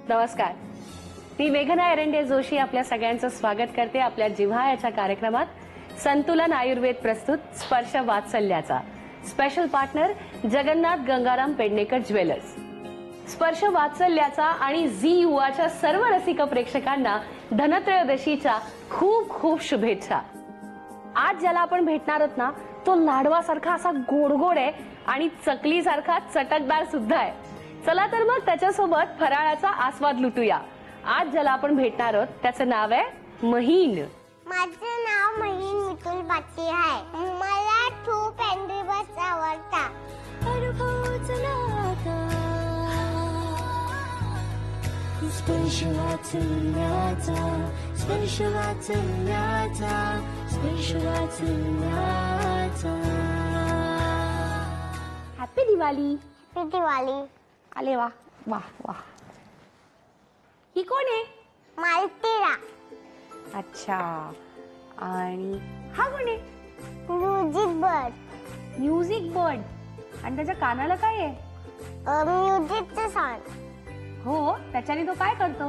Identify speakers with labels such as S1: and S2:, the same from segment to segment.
S1: नमस्कार, मी मेघना एरंडे जोशी आपल्या सगळ्यांचं स्वागत करते आपल्या जिव्हाळ्याच्या कार्यक्रमात. संतुलन आयुर्वेद प्रस्तुत स्पर्श वात्सल्याचा special partner Jagannath Gangaram Pednekar jewellers. स्पर्श वात्सल्याचा आणि झी युवाच्या सर्व रसिक प्रेक्षकांना धनत्रयोदशीच्या खूप खूप शुभेच्छा. आज ज्याला आपण भेटणार आहोत ना, तो लाडवासारखा असा गोड आहे आणि चकलीसारखा चटकदार सुद्धा आहे. चला तर मग त्याच्यासोबत फराळाचा आस्वाद लुटूया. आज ज्याला आपण भेटणार आहोत त्याचं नाव आहे महीन.
S2: माझं नाव महीन मितुल बाती आहे. मला खूप अँग्री बर्ड्स आवडतात.
S3: स्पर्श वात्सल्याचा, स्पर्श वात्सल्याचा, स्पर्श वात्सल्याचा.
S1: हॅपी दिवाळी.
S2: हॅपी दिवाळी.
S1: आले वा वा वा. ही कोण आहे?
S2: मालतीरा.
S1: अच्छा, आणि हा कोण आहे?
S2: Music bird.
S1: Music bird. आणि त्याच्या कानाला काय आहे?
S2: म्युझिकचं साऊंड.
S1: हो, त्याच्याने तो काय करतो?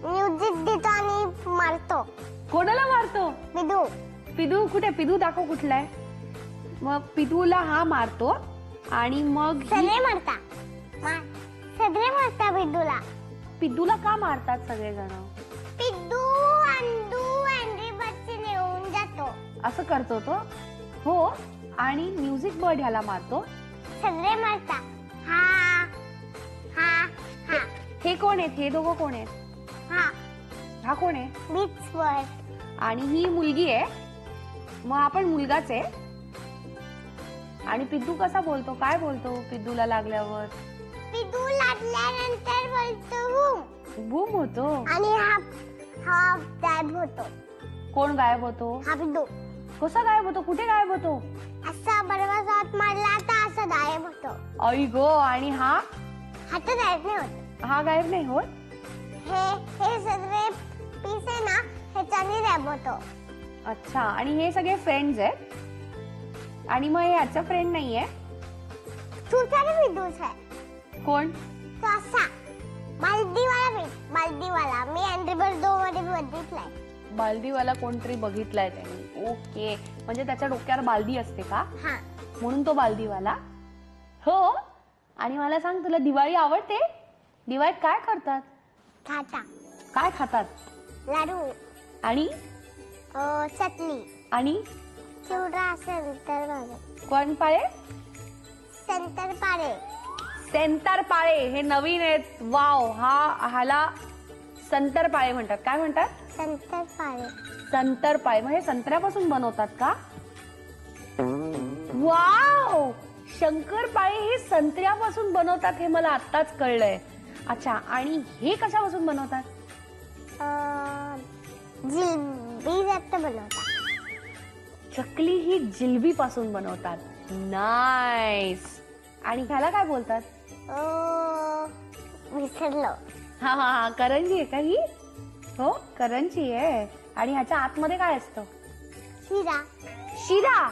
S2: म्युझिक देतो आणि मारतो.
S1: कोणाला मारतो?
S2: बिदू.
S1: पिदू कुठे? पिदू दाखव कुठला आहे. मग पिदूला हा मारतो आणि मग
S2: सगळे मारता. सगळे मारता बिदूला.
S1: पिदूला का मारतात सगळेजण?
S2: पिदू अंडू अँग्री बर्ड्स नेऊन जातो.
S1: असं करतो तो. हो, आणि म्युझिक बर्ड ह्याला मारतो.
S2: सगळे मारता. हा हा हा.
S1: हे कोण आहेत? हे दोघं कोण आहेत?
S2: हा.
S1: हा कोण आहे?
S2: Beach bird.
S1: आणि ही मुलगी आहे. मग आपण मुलगाच आहे. आणि पिद्दू कसा बोलतो? काय बोलतो पिद्दूला लागल्यावर?
S2: पिदू लागल्यानंतर बोलतो बूम.
S1: बूम होतो.
S2: आणि हा गायब होतो.
S1: कोण गायब होतो?
S2: हा पिदू.
S1: कसा गायब होतो? कुठे गायब होतो?
S2: असा बरोबर शॉट मारला तर असं गायब होतो.
S1: आई गो. आणि हा?
S2: हा तर गायब नाही होत.
S1: हा गायब नाही होत.
S2: हे सगळे पीस आहे ना, ह्याच्याने गायब होतो.
S1: अच्छा, आणि हे सगळे फ्रेंड्स आहेत. आणि मग हे ह्याचा फ्रेंड नाहीये.
S2: तुझ्याने पिदूच आहे.
S1: कोण?
S2: तो असा मालदीवाला. मालदीवाला मी अँग्री बर्ड्स 2 मध्ये बघितलाय.
S1: बालदीवाला कोणतरी बघितलाय त्यांनी. ओके, म्हणजे त्याच्या डोक्यावर बालदी असते का?
S2: हा.
S1: म्हणून तो बालदीवाला. हो. आणि मला सांग, तुला दिवाळी आवडते? दिवाळीत काय करतात?
S2: खाता.
S1: काय खातात?
S2: लाडू.
S1: आणि
S2: चटणी.
S1: आणि
S2: चिवडा. संतरपाळे.
S1: कोण पाळे?
S2: संतरपाळे.
S1: सेंतरपाळे. हे नवीन आहेत. वाव. ह्याला संतरपाळे म्हणतात. काय म्हणतात?
S2: संतरपाळे.
S1: संतरपाळे. मग हे संत्र्यापासून बनवतात का? वाव. शंकरपाळे हे संत्र्यापासून बनवतात हे मला आत्ताच कळलंय. अच्छा, आणि हे कशापासून बनवतात?
S2: जिलबी जास्त बनवतात.
S1: चकली ही जिलबी पासून बनवतात. नाईस. आणि ह्याला काय बोलतात?
S2: विसरलो.
S1: हा हा हा, करंजी आहे का ही? हो, करंजी आहे. आणि ह्याच्या आतमध्ये काय असतं?
S2: शिरा.
S1: शिरा.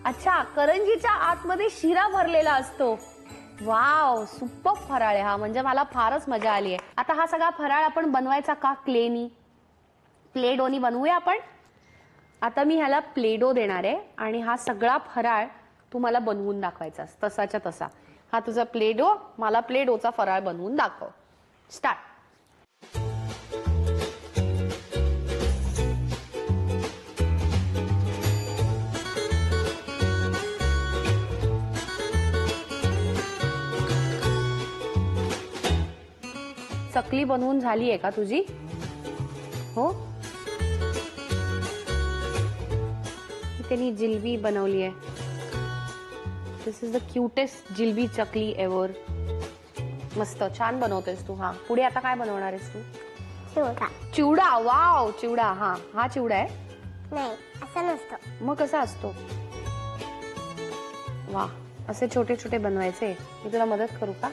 S1: अच्छा, करंजीच्या आतमध्ये शिरा भरलेला असतो. वाव, सुपर फराळ आहे हा. म्हणजे मला फारच मजा आली आहे. आता हा सगळा फराळ आपण बनवायचा का क्लेनी? प्ले डोनी बनवूया आपण. आता मी ह्याला प्ले डो देणार आहे आणि हा सगळा फराळ तुम्हाला बनवून दाखवायचा तसाच्या तसा. हा तुझा प्ले डो, मला प्ले डोचा फराळ बनवून दाखव. स्टार्ट. चकली बनवून झाली आहे का तुझी? हो. त्यांनी जिलबी बनवली आहे. This is the cutest jalebi chakli ever. मस्त, छान बनवतेस तू. हा, पुढे आता काय बनवणार आहेस तू?
S2: चिवडा.
S1: चिवडा. वाव, चिवडा. हा चिवडा आहे.
S2: नाही, असं नसतं.
S1: मग कसा असतो? वा, असे छोटे छोटे बनवायचे. मी तुला मदत करू का?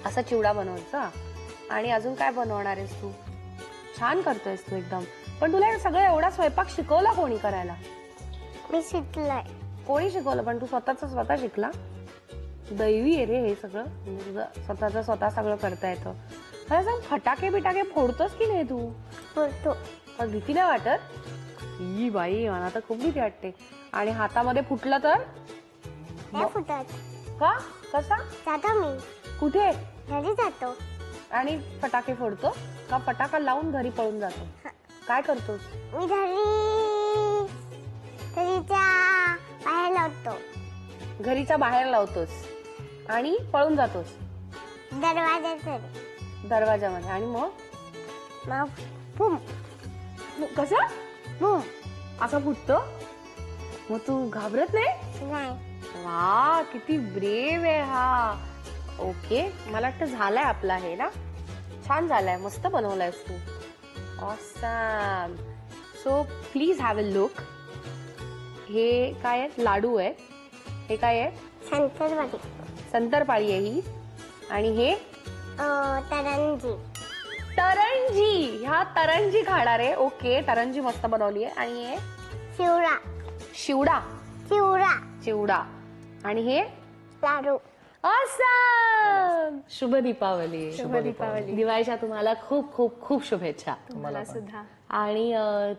S1: असा चिवडा बनवायचा. आणि अजून काय बनवणार आहेस तू? छान करतोयस तू एकदम. पण तुला हे सगळं एवढा स्वयंपाक शिकवला कोणी करायला?
S2: मी शिकलोय.
S1: कोणी शिकवलं? पण तू स्वतः शिकला? दैवी आहे रे हे सगळं, म्हणजे तुझं स्वतःचं स्वतः सगळं करता येतं. मला सांग, फटाके बिटाके फोडतोस की नाही तू?
S2: फोडतो.
S1: पण भीती नाही वाटत? ई बाई, मला तर खूप भीती वाटते. आणि हातामध्ये फुटलं तर?
S2: नाही फुटत.
S1: का? कसा?
S2: जातो मी
S1: कुठे?
S2: घरी जातो.
S1: आणि फटाके फोडतो का फटाका लावून घरी पळून जातो? काय करतोस?
S2: मी घरीच्या बाहेर लावतो.
S1: घरीच्या बाहेर लावतोस आणि पळून जातोस दरवाजामध्ये. आणि मग
S2: बूम
S1: कसं
S2: बूम.
S1: असं फुटतो? मग तू घाबरत नाही?
S2: नाही.
S1: वा, किती ब्रेव आहे हा. ओके, मला वाटतं झालाय आपला हे ना, छान झालाय, मस्त बनवलायस तू. Awesome. So please have a look. हे काय आहे? लाडू आहे. हे काय आहे?
S2: संतरवाडी.
S1: संतरपाळी आहे ही. आणि हे
S2: तरंजी.
S1: तरंजी. ह्या तरंजी खाणार आहे. ओके, तरंजी मस्त बनवली आहे. आणि हे
S2: चिवडा.
S1: शिवडा.
S2: चिवडा.
S1: चिवडा. आणि हे
S2: लाडू.
S1: ऑसम. शुभ दीपावली.
S4: शुभ दीपावली.
S1: दिवाळीच्या तुम्हाला खूप खूप खूप शुभेच्छा.
S4: तुम्हाला सुद्धा.
S1: आणि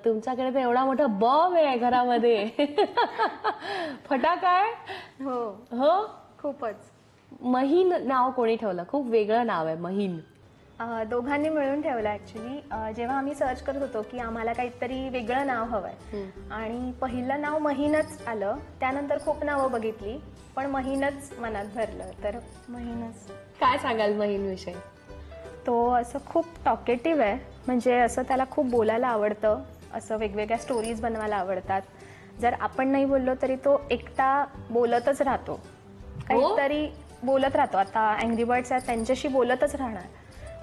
S1: तुमच्याकडे तर एवढा मोठा बॉम्ब आहे घरामध्ये. फटाका आहे.
S4: हो,
S1: हो,
S4: खूपच.
S1: महीन नाव कोणी ठेवलं? खूप वेगळं नाव आहे महीन.
S4: दोघांनी मिळून ठेवलं ऍक्च्युली. जेव्हा आम्ही सर्च करत होतो की आम्हाला काहीतरी वेगळं नाव हवंय, आणि पहिलं नाव महीनच आलं. त्यानंतर खूप नावं बघितली, पण महीनच मनात भरलं, तर महीनच.
S1: काय सांगाल महीन विषयी?
S4: तो असं खूप टॉकेटिव्ह आहे, म्हणजे असं त्याला खूप बोलायला आवडतं, असं वेगवेगळ्या स्टोरीज बनवायला आवडतात. जर आपण नाही बोललो तरी तो एकटा बोलतच राहतो, काहीतरी बोलत राहतो. आता अँग्री बर्ड्स आहेत, त्यांच्याशी बोलतच राहणार,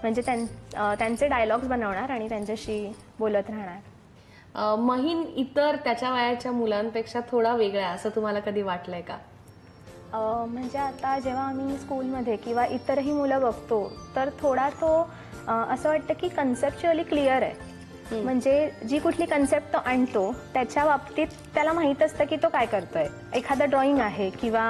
S4: म्हणजे त्यांचे डायलॉग्स बनवणार आणि त्यांच्याशी बोलत राहणार.
S1: महीन इतर त्याच्या वयाच्या मुलांपेक्षा थोडा वेगळा आहे असं तुम्हाला कधी वाटलंय का?
S4: म्हणजे आता जेव्हा आम्ही स्कूलमध्ये किंवा इतरही मुलं बघतो, तर थोडा तो असं वाटतं की कन्सेप्च्युअली क्लिअर आहे. म्हणजे जी कुठली कन्सेप्ट तो आणतो त्याच्या बाबतीत त्याला माहीत असतं की तो काय करतोय. एखादं ड्रॉइंग आहे किंवा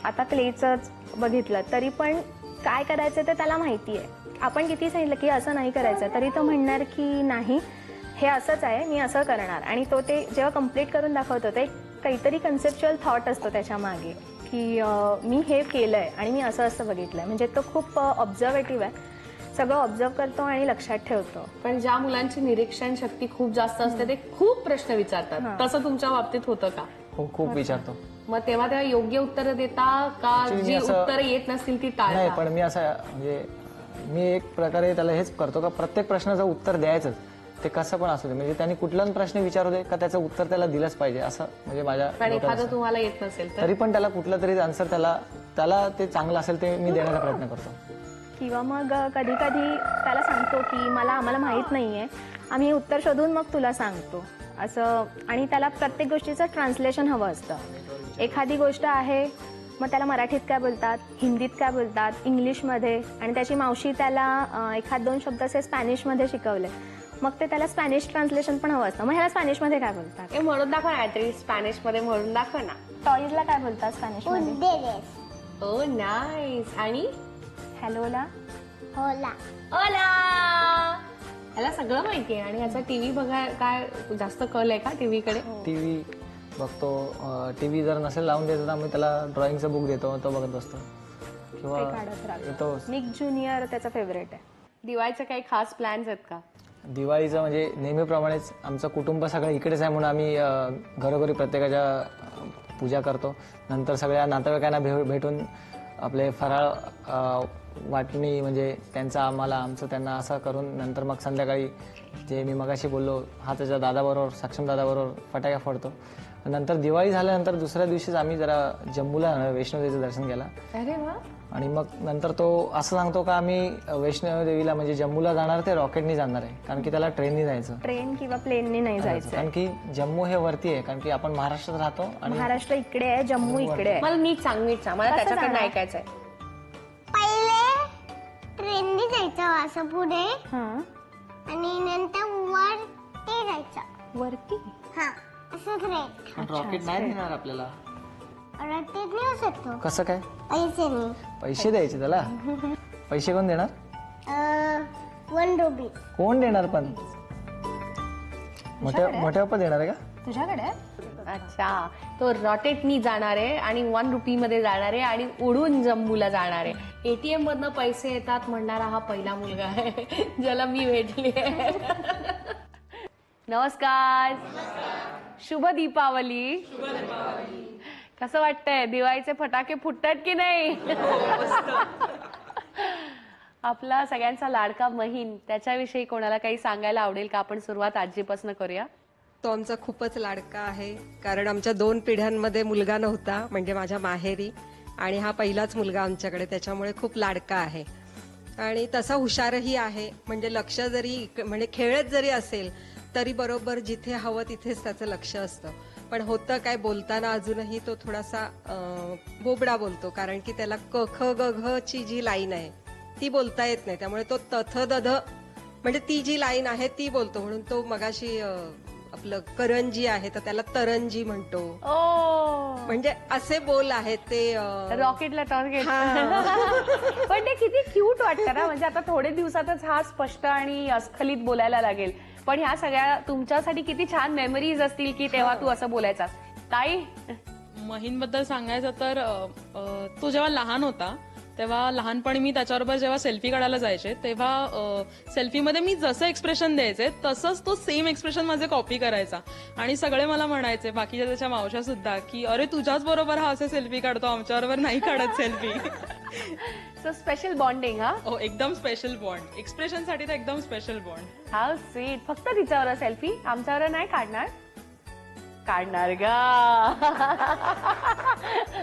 S4: आता क्लेचंच बघितलं तरी पण काय करायचं ते त्याला माहिती आहे. आपण किती सांगितलं की असं नाही करायचं, तरी तो म्हणणार की नाही, हे असंच आहे, मी असं करणार. आणि तो ते जेव्हा कम्प्लीट करून दाखवतो, ते काहीतरी कन्सेप्च्युअल थॉट असतो त्याच्या मागे, की मी हे केलंय आणि मी असं असं बघितलंय. म्हणजे तो खूप ऑब्झर्वेटिव्ह आहे, सगळं ऑब्झर्व करतो आणि लक्षात ठेवतो.
S1: पण ज्या मुलांची निरीक्षण शक्ती खूप जास्त असते ते खूप प्रश्न विचारतात, तसं तुमच्या बाबतीत होतं का?
S5: हो, खूप विचारतो.
S1: मग तेव्हा योग्य उत्तर देता का? जी उत्तर येत नसतील ती
S5: नाही,
S1: टाळता?
S5: पण मी असं म्हणजे मी एक प्रकारे त्याला हेच करतो का प्रत्येक प्रश्नाचं उत्तर द्यायचंच, ते कसं पण असू दे. म्हणजे त्यांनी कुठलाच प्रश्न विचारू दे का त्याचं उत्तर त्याला दिलंच पाहिजे, असं म्हणजे माझ्या
S1: पण
S5: डोक्यात
S1: एखादं
S5: असतं.
S1: तुम्हाला येत नसेल तर?
S5: तरी पण त्याला कुठलं तरी आन्सर त्याला ते चांगलं असेल ते मी देण्याचा प्रयत्न करतो.
S4: किंवा मग कधी कधी त्याला सांगतो की आम्हाला माहीत नाहीये, आम्ही हे उत्तर शोधून मग तुला सांगतो असं. आणि त्याला प्रत्येक गोष्टीचं ट्रान्सलेशन हवं असतं. एखादी गोष्ट आहे, मग त्याला मराठीत काय बोलतात, हिंदीत काय बोलतात, इंग्लिशमध्ये, आणि त्याची मावशी त्याला एखाद दोन शब्द असे स्पॅनिशमध्ये शिकवले, मग ते त्याला स्पॅनिश ट्रान्सलेशन पण हवं असतं. मग ह्याला स्पॅनिशमध्ये काय बोलतात
S1: हे म्हणून दाखव ना, काहीतरी स्पॅनिश मध्ये म्हणून दाखव ना.
S4: टॉईजला काय बोलतात स्पॅनिशमध्ये?
S2: उंदेरेस.
S1: ओ नाईस. आणि
S4: हॅलोला
S2: होला.
S1: ओला. ह्याला सगळं माहितीये. आणि ह्याचा टीव्ही बघाय काय जास्त कल आहे का टीव्हीकडे?
S5: टीव्ही बघतो. टीव्ही जर नसेल लावून देतो तर मी त्याला ड्रॉइंगचं बुक देतो, तो बघत बसतो. किंवा
S4: काढत राहतो.
S5: येतो.
S4: निक ज्युनियर त्याचा फेवरेट आहे.
S1: दिवाळीचे काही खास प्लॅन्स आहेत का?
S5: दिवाळीचं म्हणजे नेहमीप्रमाणेच आमचं कुटुंब सगळं इकडेच आहे, म्हणून आम्ही घरोघरी प्रत्येकाच्या पूजा करतो. नंतर सगळ्या नातेवाईकांना भेटून आपले फराळ वाटणी, म्हणजे त्यांचा आमचं त्यांना असं करून नंतर मग संध्याकाळी जे मी मगाशी बोललो हा त्याच्या दादाबरोबर, सक्षम दादाबरोबर फटाक्या फोडतो. नंतर दिवाळी झाल्यानंतर दुसऱ्या दिवशीच आम्ही जरा जम्मूला वैष्णोदेवीचं दर्शन केलं.
S1: अरे वा.
S5: आणि मग नंतर तो असं सांगतो का आम्ही वैष्णोदेवीला म्हणजे जम्मूला जाणार, ते रॉकेटनी जाणार आहे, कारण की त्याला ट्रेननी जायचं.
S4: ट्रेन किंवा प्लेनने नाही जायचं,
S5: कारण की जम्मू हे वरती आहे, कारण की आपण महाराष्ट्रात राहतो आणि
S4: महाराष्ट्र इकडे आहे, जम्मू इकडे आहे.
S1: मला नीट सांग मला
S4: कसं
S1: त्याच्याकडनं
S4: जाणार?
S1: ऐकायचंय.
S2: पहिले ट्रेननी जायचं असं पुढे,
S4: हां,
S2: आणि नंतर वर ते जायचं.
S4: वरती.
S2: हा, असं ट्रेन.
S5: रॉकेट नाही देणार आपल्याला.
S2: रट्टीत नाही होऊ शकतो
S5: कसं काय?
S2: पैसे नाही
S5: पैसे द्यायचे त्याला? पैसे कोण देणार?
S2: 1 रुपी
S5: कोण देणार पण? मोठ्या पप्पा देणार आहे का?
S4: तुझ्याकडे
S1: अच्छा, तो रॉटेटनी जाणार आहे आणि 1 रुपी मध्ये जाणार आहे आणि उडून जम्मूला जाणार आहे. एटीएम मधनं पैसे येतात म्हणणारा हा पहिला मुलगा आहे ज्याला मी भेटली आहे. नमस्कार. शुभ दीपावली. कसं वाटतंय? दिवाळीचे फटाके फुटतात की नाही? आपला सगळ्यांचा लाडका महिन, त्याच्याविषयी कोणाला काही सांगायला आवडेल का? आपण सुरुवात आजीपासून करूया.
S6: तो आमचा खूपच लाडका आहे, कारण आमच्या 2 पिढ्यांमध्ये मुलगा नव्हता, म्हणजे माझ्या माहेरी, आणि हा पहिलाच मुलगा आमच्याकडे, त्याच्यामुळे खूप लाडका आहे. आणि तसा हुशारही आहे, म्हणजे लक्ष जरी म्हणजे खेळत जरी असेल तरी बरोबर जिथे हवं तिथेच त्याचं लक्ष असतं. पण होतं काय, बोलताना अजूनही तो थोडासा बोबडा बोलतो, कारण की त्याला क ख ग घ ची जी लाईन आहे ती बोलता येत नाही, त्यामुळे तो तथ दध म्हणजे ती जी लाईन आहे ती बोलतो. म्हणून तो मगाशी आपलं करंजी आहे तर त्याला तरंजी म्हणतो.
S1: ओ,
S6: म्हणजे असे बोल आहेत ते
S1: रॉकेटला टॉर्गेट. पण ते किती क्यूट वाटतं ना. म्हणजे आता थोडे दिवसातच हा स्पष्ट आणि अस्खलित बोलायला लागेल, पण ह्या सगळ्या तुमच्यासाठी किती छान मेमरीज असतील की तेव्हा तू असं बोलायचास. ताई,
S7: महिनबद्दल सांगायचं तर तो जेव्हा लहान होता तेव्हा लहानपणी मी त्याच्याबरोबर जेव्हा सेल्फी काढायला जायचे तेव्हा सेल्फीमध्ये मी जसं एक्सप्रेशन द्यायचे तसंच तो सेम एक्सप्रेशन माझे कॉपी करायचा. आणि सगळे मला म्हणायचे, बाकीच्या त्याच्या मावश्या सुद्धा, की अरे तुझ्याच बरोबर हा असे सेल्फी काढतो, आमच्याबरोबर नाही काढत सेल्फी.
S1: So special bonding. हा,
S7: हो, एकदम स्पेशल बॉन्ड. एक्सप्रेशन साठी तर एकदम स्पेशल बॉन्ड.
S1: How sweet. फक्त तिच्यावर सेल्फी, आमच्यावर नाही काढणार? काढणार गा.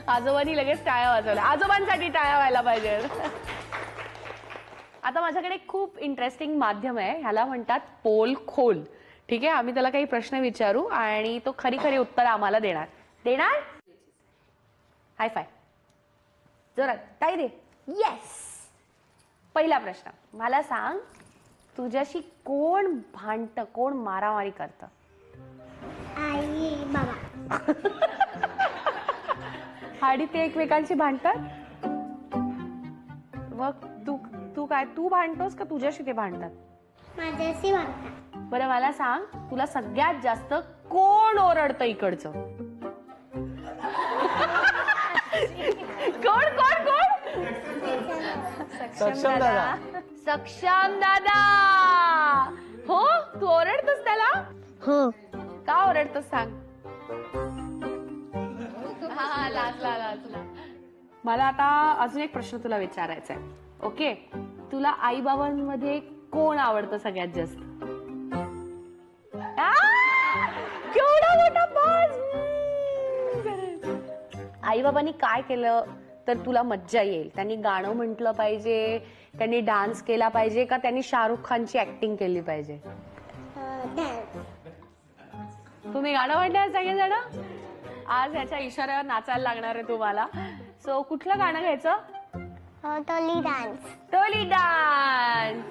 S1: आजोबांनी लगेच टाळ्या वाजवल्या. आजोबांसाठी टाळ्या व्हायला पाहिजे. आता माझ्याकडे खूप इंटरेस्टिंग माध्यम आहे, ह्याला म्हणतात पोल खोल. ठीक आहे, आम्ही त्याला काही प्रश्न विचारू आणि तो खरी खरी उत्तर आम्हाला देणार. हाय फाय, जोरात ताई दे. येस. पहिला प्रश्न, मला सांग, तुझ्याशी कोण भांडतं, कोण मारामारी करतं?
S2: आई बाबा.
S1: आणि ते एकमेकांशी भांडतात? मग तू काय, तू भांडतोस का तुझ्याशी ते भांडतात?
S2: माझ्याशी वागतात.
S1: बरं मला सांग, तुला सगळ्यात जास्त कोण ओरडतं इकडचं? कोण कोण कोण?
S5: सक्षम दादा.
S1: सक्षम दादा. हो, तू ओरडतोस त्याला?
S2: हो.
S1: का ओरडतोस सांग? हा, लाजला. मला आता अजून एक प्रश्न तुला विचारायचा आहे. ओके, तुला आई बाबांमध्ये कोण आवडतं सगळ्यात जास्त? केवढा मोठा बाज. आई बाबांनी काय केलं तर तुला मज्जा येईल? त्यांनी गाणं म्हटलं पाहिजे, त्यांनी डान्स केला पाहिजे, का त्यांनी शाहरुख खानची ऍक्टिंग केली पाहिजे? तुम्ही गाणं म्हटलं सगळेजण? आज ह्याच्या इशाऱ्यावर नाचायला लागणार आहे तुम्हाला. सो कुठलं गाणं घ्यायचं?
S2: टोली डान्स.
S1: टोली डान्स.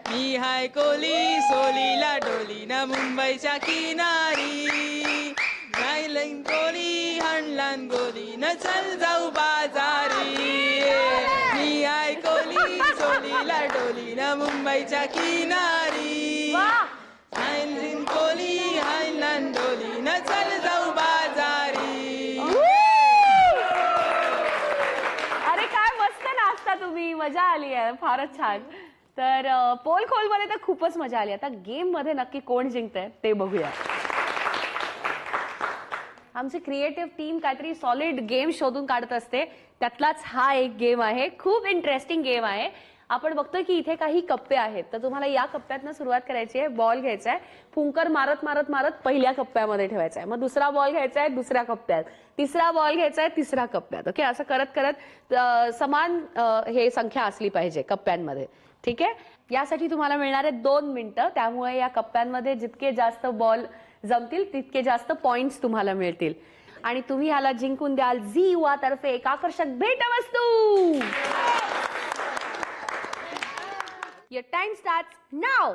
S7: मी हाय कोली सोलीला डोली ना मुंबईच्या किनारी, गायलन कोली हणलान गोली न चल जाऊ बाजारी. मी हाय कोली सोलीला डोली ना मुंबईच्या किनारी, गायलन कोली हणलान डोली न चल जाऊ बाजारी.
S1: अरे काय मस्त नाचता तुम्ही, मजा आली आहे, फारच छान. तर पोल खोल मध्ये तर खूपच मजा आली. आता गेम मध्ये नक्की कोण जिंकतंय ते बघूया. आमची क्रिएटिव्ह टीम काहीतरी सॉलिड गेम शोधून काढत असते, त्यातलाच हा एक गेम आहे. खूप इंटरेस्टिंग गेम आहे. आपण बघतोय की इथे काही कप्पे आहेत, तर तुम्हाला या कप्प्यातनं सुरुवात करायची आहे. बॉल घ्यायचा आहे, फुंकर मारत मारत मारत पहिल्या कप्प्यामध्ये ठेवायचा आहे. मग दुसरा बॉल घ्यायचा आहे दुसऱ्या कप्प्यात, तिसरा बॉल घ्यायचा आहे तिसऱ्या कप्प्यात. ओके, असं करत करत समान हे संख्या असली पाहिजे कप्प्यांमध्ये. ठीक आहे, यासाठी तुम्हाला मिळणार आहे 2 मिनिटं. त्यामुळे या कप्प्यांमध्ये जितके जास्त बॉल जमतील तितके जास्त पॉइंट्स तुम्हाला मिळतील आणि तुम्ही ह्याला जिंकून द्याल झी युवा तर्फे एक आकर्षक भेटवस्तू. Your time starts now.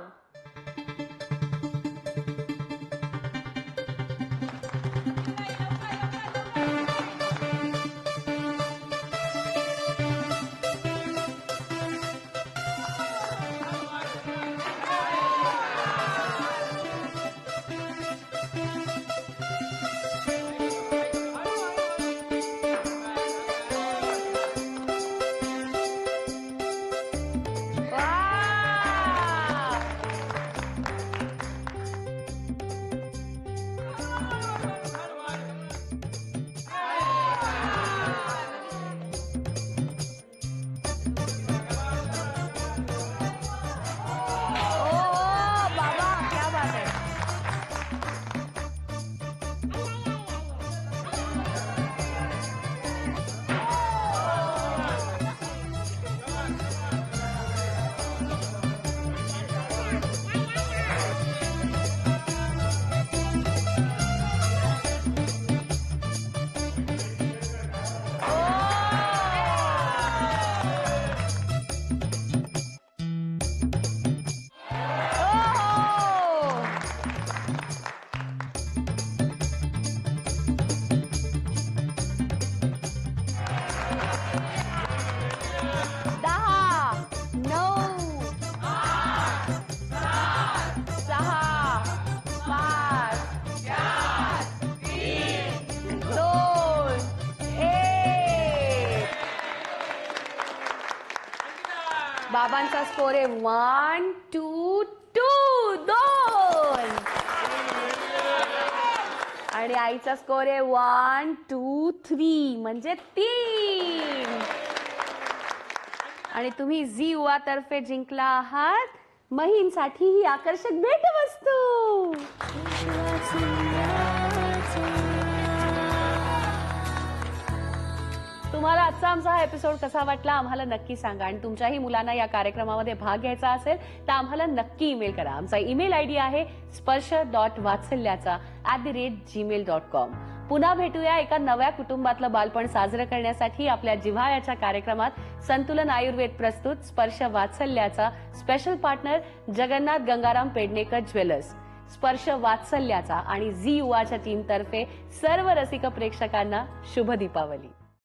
S1: बाबांचा स्कोर आहे 1 2 2 2 आणि आईचा स्कोर आहे 1 2 3 म्हणजे 3 आणि तुम्ही झी युवा तर्फे जिंकला आहात महिंसाठी ही आकर्षक भेटवस्तू. तुम्हाला आजचा आमचा हा एपिसोड कसा वाटला आम्हाला नक्की सांगा आणि तुमच्याही मुलांना या कार्यक्रमामध्ये भाग घ्यायचा असेल तर आम्हाला नक्की ईमेल करा. आमचा ईमेल आयडी आहे sprsha.vatsalyacha@gmail.com. पुन्हा भेटूया एका नव्या कुटुंबातलं बालपण साजरं करण्यासाठी आपल्या जिव्हाळ्याच्या कार्यक्रमात. संतुलन आयुर्वेद प्रस्तुत स्पर्श वात्सल्याचा special partner Jagannath Gangaram Pednekar jewellers. स्पर्श वात्सल्याचा आणि झी युवाच्या टीमतर्फे सर्व रसिक प्रेक्षकांना शुभ दीपावली.